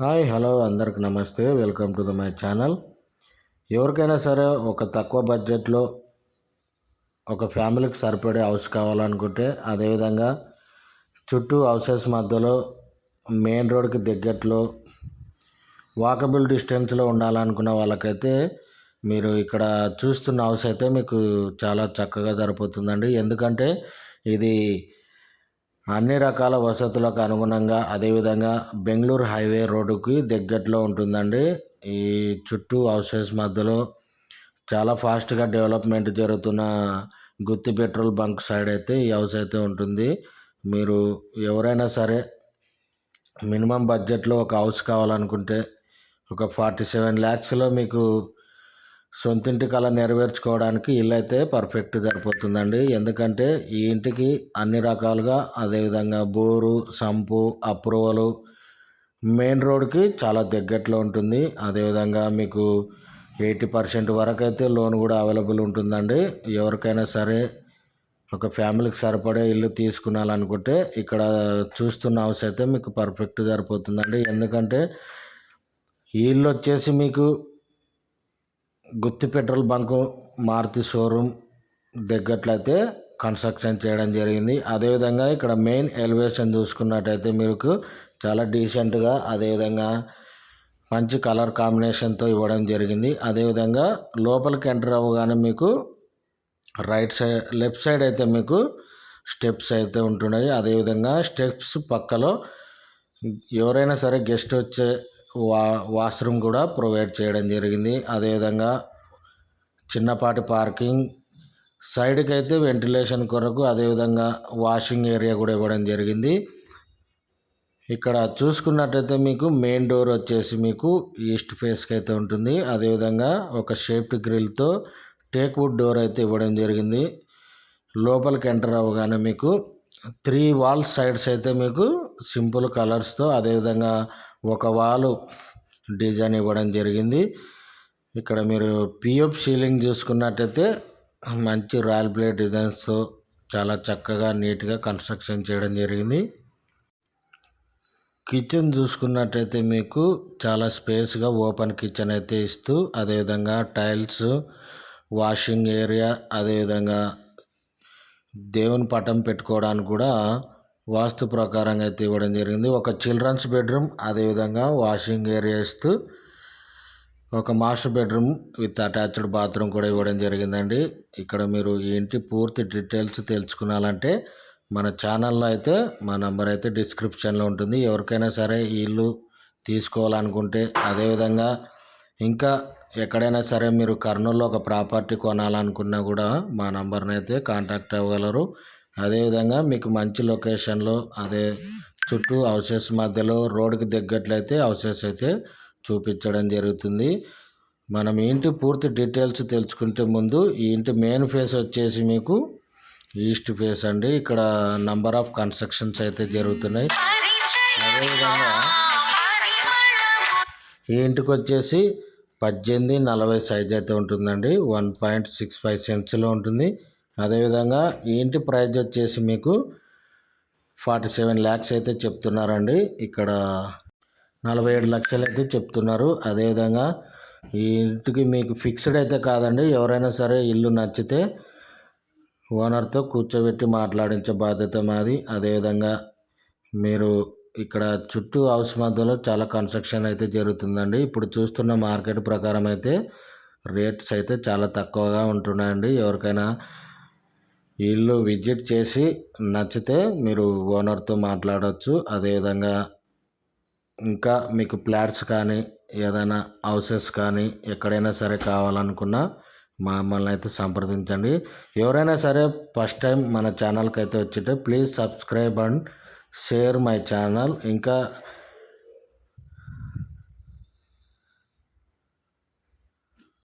Hi hello అందరికి నమస్తే. Welcome to my channel. ఎవరికైనా సరే ఒక తక్కువ బడ్జెట్లో ఒక ఫ్యామిలీకి సరిపడే హౌస్ కావాలనుకుంటే, అదేవిధంగా చుట్టూ హౌసెస్ మధ్యలో మెయిన్ రోడ్కి దగ్గరలో వాకబుల్ డిస్టెన్స్లో ఉండాలనుకున్న వాళ్ళకైతే మీరు ఇక్కడ చూస్తున్న హౌస్ అయితే మీకు చాలా చక్కగా సరిపోతుందండి. ఎందుకంటే ఇది అన్ని రకాల వసతులకు అనుగుణంగా, అదేవిధంగా బెంగళూరు హైవే రోడ్డుకి దగ్గరలో ఉంటుందండి. ఈ చుట్టూ హౌసెస్ మధ్యలో చాలా ఫాస్ట్గా డెవలప్మెంట్ జరుగుతున్న గుత్తి పెట్రోల్ బంక్ సైడ్ అయితే ఈ హౌస్ అయితే ఉంటుంది. మీరు ఎవరైనా సరే మినిమం బడ్జెట్లో ఒక హౌస్ కావాలనుకుంటే ఒక 47 lakhsలో మీకు సొంతింటి కళ నెరవేర్చుకోవడానికి ఇల్లు అయితే పర్ఫెక్ట్ సరిపోతుందండి. ఎందుకంటే ఈ ఇంటికి అన్ని రకాలుగా, అదేవిధంగా బోరు, సంపు, అప్రూవలు మెయిన్ రోడ్కి చాలా దగ్గరలో ఉంటుంది. అదేవిధంగా మీకు 80% వరకు అయితే లోన్ కూడా అవైలబుల్ ఉంటుందండి. ఎవరికైనా సరే ఒక ఫ్యామిలీకి సరిపడే ఇల్లు తీసుకున్నాలనుకుంటే ఇక్కడ చూస్తున్న హౌస్ అయితే మీకు పర్ఫెక్ట్ సరిపోతుందండి. ఎందుకంటే ఈ ఇల్లు వచ్చేసి మీకు గుత్తి పెట్రోల్ బంకు మారుతి షోరూమ్ దగ్గరలో అయితే కన్స్ట్రక్షన్ చేయడం జరిగింది. అదేవిధంగా ఇక్కడ మెయిన్ ఎలివేషన్ చూసుకున్నట్టయితే మీకు చాలా డీసెంట్గా, అదేవిధంగా మంచి కలర్ కాంబినేషన్తో ఇవ్వడం జరిగింది. అదేవిధంగా లోపలికి ఎంటర్ అవ్వగానే మీకు లెఫ్ట్ సైడ్ అయితే మీకు స్టెప్స్ అయితే ఉంటున్నాయి. అదేవిధంగా స్టెప్స్ పక్కలో ఎవరైనా సరే గెస్ట్ వచ్చే వాష్రూమ్ కూడా ప్రొవైడ్ చేయడం జరిగింది. అదేవిధంగా చిన్నపాటి పార్కింగ్, సైడ్కి అయితే వెంటిలేషన్ కొరకు, అదేవిధంగా వాషింగ్ ఏరియా కూడా ఇవ్వడం జరిగింది. ఇక్కడ చూసుకున్నట్టయితే మీకు మెయిన్ డోర్ వచ్చేసి మీకు ఈస్ట్ ఫేస్కి అయితే ఉంటుంది. అదేవిధంగా ఒక షేప్డ్ గ్రిల్తో టేక్ వుడ్ డోర్ అయితే ఇవ్వడం జరిగింది. లోపలికి ఎంటర్ అవ్వగానే మీకు 3 వాల్ సైడ్స్ అయితే మీకు సింపుల్ కలర్స్తో, అదేవిధంగా ఒక వాలు డిజైన్ ఇవ్వడం జరిగింది. ఇక్కడ మీరు పిఎఫ్ సీలింగ్ చూసుకున్నట్టయితే మంచి రాయల్ ప్లేట్ డిజైన్స్తో చాలా చక్కగా నీట్గా కన్స్ట్రక్షన్ చేయడం జరిగింది. కిచెన్ చూసుకున్నట్టయితే మీకు చాలా స్పేస్గా ఓపెన్ కిచెన్ అయితే ఇస్తూ, అదేవిధంగా టైల్స్, వాషింగ్ ఏరియా, అదేవిధంగా దేవుని పటం పెట్టుకోవడానికి కూడా వాస్తు ప్రకారంగా అయితే ఇవ్వడం జరిగింది. ఒక చిల్డ్రన్స్ బెడ్రూమ్, అదేవిధంగా వాషింగ్ ఏరియా ఇస్తూ ఒక master bedroom with attached bathroom కూడా ఇవ్వడం జరిగిందండి. ఇక్కడ మీరు ఈ ఇంటి పూర్తి డీటెయిల్స్ తెలుసుకున్నాలంటే మన ఛానల్లో అయితే మా నంబర్ అయితే డిస్క్రిప్షన్లో ఉంటుంది. ఎవరికైనా సరే ఈ ఇల్లు తీసుకోవాలనుకుంటే, అదేవిధంగా ఇంకా ఎక్కడైనా సరే మీరు కర్నూలులో ఒక ప్రాపర్టీ కొనాలనుకున్నా కూడా మా నంబర్ని అయితే కాంటాక్ట్ అవ్వగలరు. అదేవిధంగా మీకు మంచి లొకేషన్లో, అదే చుట్టూ హౌసెస్ మధ్యలో రోడ్డుకి దగ్గరలో అయితే హౌసెస్ అయితే చూపించడం జరుగుతుంది. మనం ఇంటి పూర్తి డీటెయిల్స్ తెలుసుకుంటే ముందు ఈ ఇంటి మెయిన్ ఫేస్ వచ్చేసి మీకు ఈస్ట్ ఫేస్ అండి. ఇక్కడ నంబర్ ఆఫ్ కన్స్ట్రక్షన్స్ అయితే జరుగుతున్నాయి. అదేవిధంగా ఈ ఇంటికి వచ్చేసి 1840 సైజ్ అయితే ఉంటుందండి. 1.65 సెంట్స్లో ఉంటుంది. అదేవిధంగా ఈ ఇంటి ప్రైస్ వచ్చేసి మీకు 47 lakhs అయితే చెప్తున్నారండి. ఇక్కడ 47 లక్షలు అయితే చెప్తున్నారు. అదేవిధంగా ఈ ఇంటికి మీకు ఫిక్స్డ్ అయితే కాదండి. ఎవరైనా సరే ఇల్లు నచ్చితే ఓనర్తో కూర్చోబెట్టి మాట్లాడించే బాధ్యత మాది. అదేవిధంగా మీరు ఇక్కడ చుట్టూ హౌస్ మధ్యలో చాలా కన్స్ట్రక్షన్ అయితే జరుగుతుందండి. ఇప్పుడు చూస్తున్న మార్కెట్ ప్రకారం అయితే రేట్స్ అయితే చాలా తక్కువగా ఉంటున్నాయండి. ఎవరికైనా ఇల్లు విజిట్ చేసి నచ్చితే మీరు ఓనర్తో మాట్లాడవచ్చు. అదేవిధంగా ఇంకా మీకు ఫ్లాట్స్ కానీ, ఏదైనా హౌసెస్ కానీ ఎక్కడైనా సరే కావాలనుకున్నా మమ్మల్ని అయితే సంప్రదించండి. ఎవరైనా సరే ఫస్ట్ టైం మన ఛానల్కి అయితే వచ్చితే please subscribe and share my channel. ఇంకా